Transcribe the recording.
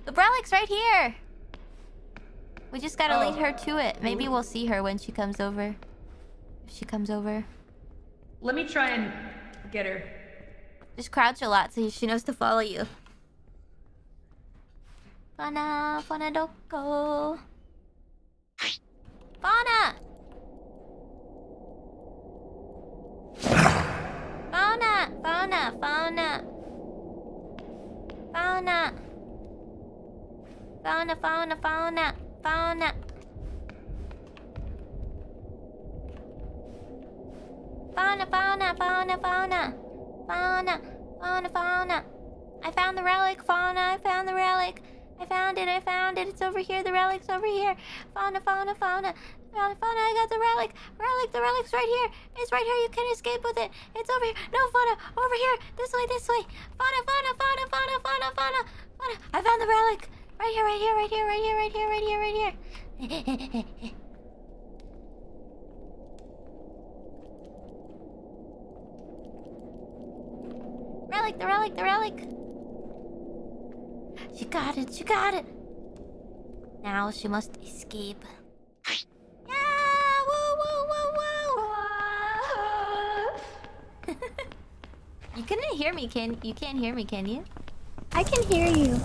The relic's right here. We just gotta lead her to it. Maybe we'll see her when she comes over. If she comes over. Let me try and get her. Just crouch a lot so she knows to follow you. Fauna, Fauna doko. Fauna! Fauna, Fauna, Fauna. Fauna. Fauna, Fauna, Fauna, Fauna. Fauna, Fauna, Fauna, Fauna. Fauna, Fauna, Fauna. I found the relic, Fauna, I found the relic. I found it, it's over here, the relic's over here. Fauna, Fauna, Fauna. Fauna, Fauna, I got the relic. The relic's right here. It's right here, you can't escape with it. It's over here. No, Fauna, over here. This way, this way. Fauna, Fauna, Fauna, Fauna, Fauna, Fauna. Fauna, I found the relic. Right here, right here, right here, right here, right here, right here, right here. Relic, the relic, the relic. She got it, she got it. Now she must escape. Yeah! Woo, woo, woo, woo! You couldn't hear me, you can't hear me, can you? I can hear you.